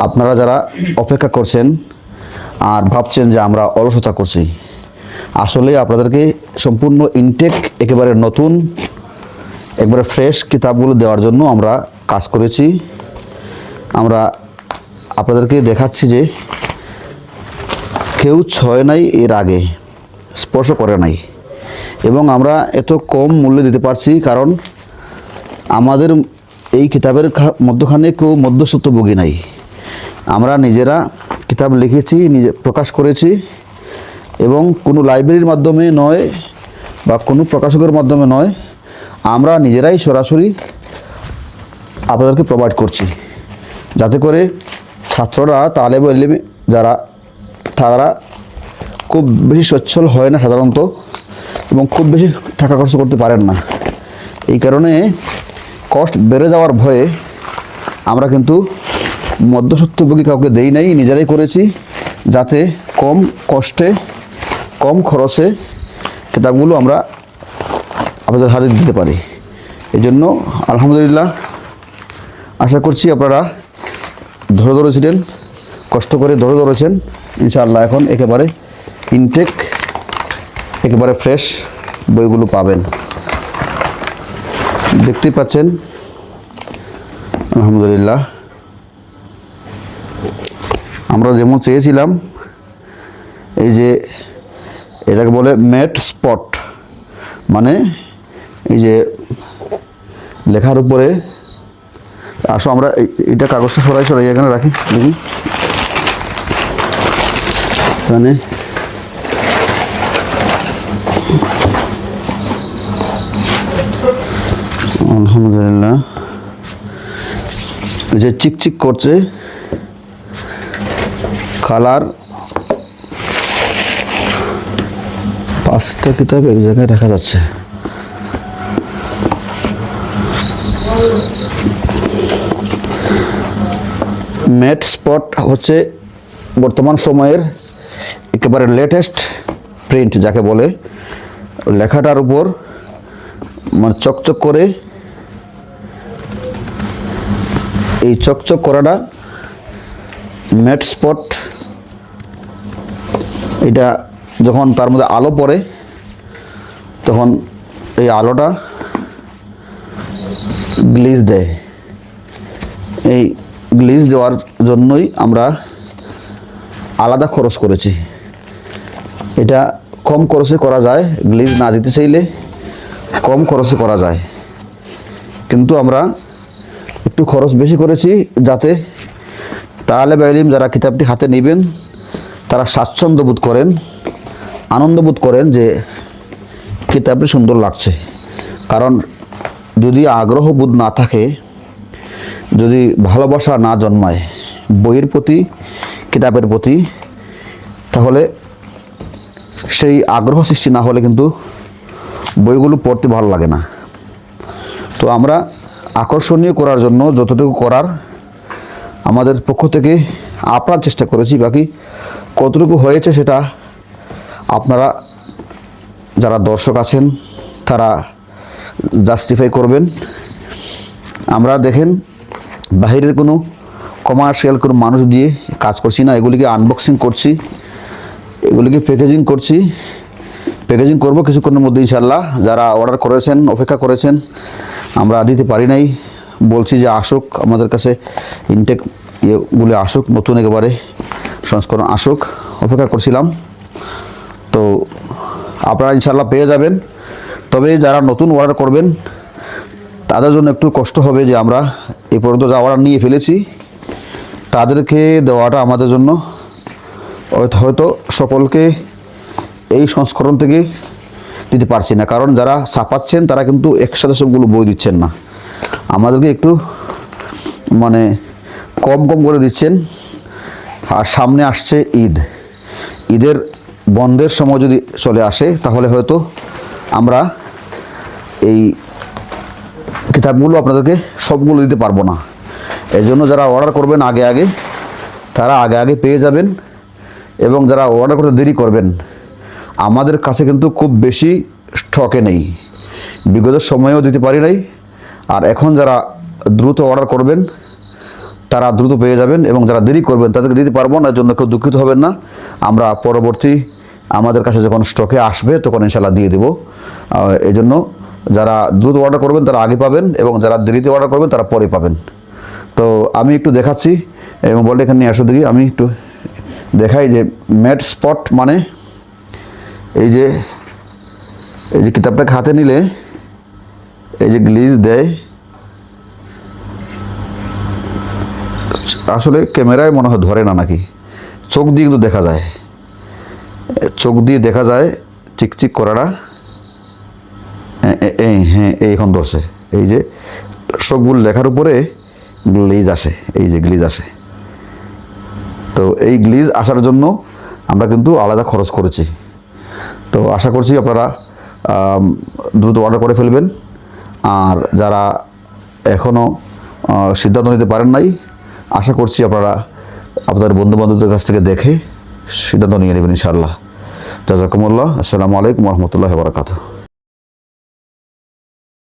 আপনারা যারা অপেক্ষা করছেন আর ভাবছেন যে আমরা অলসতা করছি, আসলে আপনাদেরকে সম্পূর্ণ ইনটেক একেবারে নতুন একবারে ফ্রেশ কিতাবগুলো দেওয়ার জন্য আমরা কাজ করেছি। আমরা আপনাদেরকে দেখাচ্ছি যে কেউ ছয় নাই এর আগে স্পর্শ করে নাই, এবং আমরা এত কম মূল্য দিতে পারছি কারণ আমাদের এই কিতাবের মধ্যখানে কেউ মধ্যস্বত্বভোগী নাই। আমরা নিজেরা কিতাব লিখেছি, নিজে প্রকাশ করেছি, এবং কোনো লাইব্রেরির মাধ্যমে নয় বা কোনো প্রকাশকের মাধ্যমে নয়, আমরা নিজেরাই সরাসরি আপনাদেরকে প্রোভাইড করছি, যাতে করে ছাত্ররা তালেবে ইলমে যারা তারা খুব বেশি সচ্ছল হয় না সাধারণত, এবং খুব বেশি টাকা খরচ করতে পারেন না। এই কারণে কস্ট বেড়ে যাওয়ার ভয়ে আমরা কিন্তু মধ্যস্বত্বভোগী কাউকে দেই নাই, নিজেরাই করেছি, যাতে কম কষ্টে কম খরচে কিতাবগুলো আমরা আপনাদের হাতে দিতে পারি। এই জন্য আলহামদুলিল্লাহ, আশা করছি আপনারা ধরে ধরেছিলেন, কষ্ট করে ধরে ধরেছেন। ইনশাআল্লাহ এখন একেবারে ইনটেক একেবারে ফ্রেশ বইগুলো পাবেন। দেখতেই পাচ্ছেন আলহামদুলিল্লাহ, আমরা যেমন চেয়েছিলাম, এই যে এটাকে বলে ম্যাট স্পট, মানে এই যে লেখার উপরে আসো আমরা এটা কাগজটা সরাই সরাই এখানে রাখি, দেখি মানে আলহামদুলিল্লাহ যে চিকচিক করছে কালার, 5টা কিতাব এক জায়গায় দেখা যাচ্ছে। ম্যাট স্পট হচ্ছে বর্তমান সময়ের একেবারে লেটেস্ট প্রিন্ট যাকে বলে, লেখাটার উপর মানে চকচক করে, এই চকচক করাটা ম্যাট স্পট। এটা যখন তার মধ্যে আলো পড়ে তখন এই আলোটা গ্লিজ দেয়। এই গ্লিজ দেওয়ার জন্যই আমরা আলাদা খরচ করেছি। এটা কম খরচে করা যায়, গ্লিজ না দিতে চাইলে কম খরচে করা যায়, কিন্তু আমরা একটু খরচ বেশি করেছি যাতে তালেবে ইলম যারা কিতাবটি হাতে নেবেন তারা স্বাচ্ছন্দ্য বোধ করেন, আনন্দ বোধ করেন যে কিতাবটি সুন্দর লাগছে। কারণ যদি আগ্রহ বোধ না থাকে, যদি ভালোবাসা না জন্মায় বইয়ের প্রতি, কিতাবের প্রতি, তাহলে সেই আগ্রহ সৃষ্টি না হলে কিন্তু বইগুলো পড়তে ভালো লাগে না। তো আমরা আকর্ষণীয় করার জন্য যতটুকু করার আমাদের পক্ষ থেকে আপ্রাণ চেষ্টা করেছি। বাকি কতটুকু হয়েছে সেটা আপনারা যারা দর্শক আছেন তারা জাস্টিফাই করবেন। আমরা দেখেন বাহিরের কোনো কমার্শিয়াল কোনো মানুষ দিয়ে কাজ করছি না, এগুলিকে আনবক্সিং করছি, এগুলিকে প্যাকেজিং করছি, প্যাকেজিং করব কিছুক্ষণের মধ্যে ইনশাআল্লাহ। যারা অর্ডার করেছেন, অপেক্ষা করেছেন, আমরা দিতে পারি নাই, বলছি যে আসুক আমাদের কাছে, ইনটেক ইয়েগুলি আসুক, নতুন একেবারে সংস্করণ আসুক, অপেক্ষা করছিলাম। তো আপনারা ইনশাআল্লাহ পেয়ে যাবেন। তবে যারা নতুন অর্ডার করবেন তাদের জন্য একটু কষ্ট হবে যে আমরা এই পর্যন্ত যা অর্ডার নিয়ে ফেলেছি তাদেরকে দেওয়াটা আমাদের জন্য হয়তো সকলকে এই সংস্করণ থেকে দিতে পারছি না, কারণ যারা ছাপাচ্ছেন তারা কিন্তু একসাথে সবগুলো বই দিচ্ছেন না, আমাদেরকে একটু মানে কম কম করে দিচ্ছেন। আর সামনে আসছে ঈদ, ঈদের বন্ধের সময় যদি চলে আসে তাহলে হয়তো আমরা এই কিতাবগুলো আপনাদেরকে সবগুলো দিতে পারবো না। এই জন্য যারা অর্ডার করবেন আগে আগে, তারা আগে আগে পেয়ে যাবেন, এবং যারা অর্ডার করতে দেরি করবেন, আমাদের কাছে কিন্তু খুব বেশি স্টকে নেই, বিগত সময়েও দিতে পারি নাই। আর এখন যারা দ্রুত অর্ডার করবেন তারা দ্রুত পেয়ে যাবেন, এবং যারা দেরি করবেন তাদেরকে দিতে পারবো না, এর জন্য কেউ দুঃখিত হবেন না। আমরা পরবর্তী আমাদের কাছে যখন স্টকে আসবে তখন ইনশাল্লাহ দিয়ে দেবো। এই জন্য যারা দ্রুত অর্ডার করবেন তারা আগে পাবেন, এবং যারা দেরিতে অর্ডার করবেন তারা পরে পাবেন। তো আমি একটু দেখাচ্ছি, এবং বলটা এখানে নিয়ে আসো দেখি, আমি একটু দেখাই যে ম্যাট স্পট মানে এই যে কিতাবটাকে হাতে নিলে এই যে গ্লিজ দেয়, আসলে ক্যামেরায় মনে হয় ধরে না নাকি, চোখ দিয়ে কিন্তু দেখা যায়, চোখ দিয়ে দেখা যায় চিকচিক করাটা। হ্যাঁ এখন ধরছে, এই যে সবগুলো লেখার উপরে গ্লিজ আসে, এই যে গ্লিজ আসে। তো এই গ্লিজ আসার জন্য আমরা কিন্তু আলাদা খরচ করেছি। তো আশা করছি আপনারা দ্রুত অর্ডার করে ফেলবেন। আর যারা এখনও সিদ্ধান্ত নিতে পারেন নাই, আশা করছি আপনারা আপনাদের বন্ধুবান্ধবদের কাছ থেকে দেখে সিদ্ধান্ত নিয়ে নেবেন ইনশাআল্লাহ। জাযাকুমুল্লাহ। আসসালামু আলাইকুম ওয়া রাহমাতুল্লাহি ওয়া বারাকাতুহু।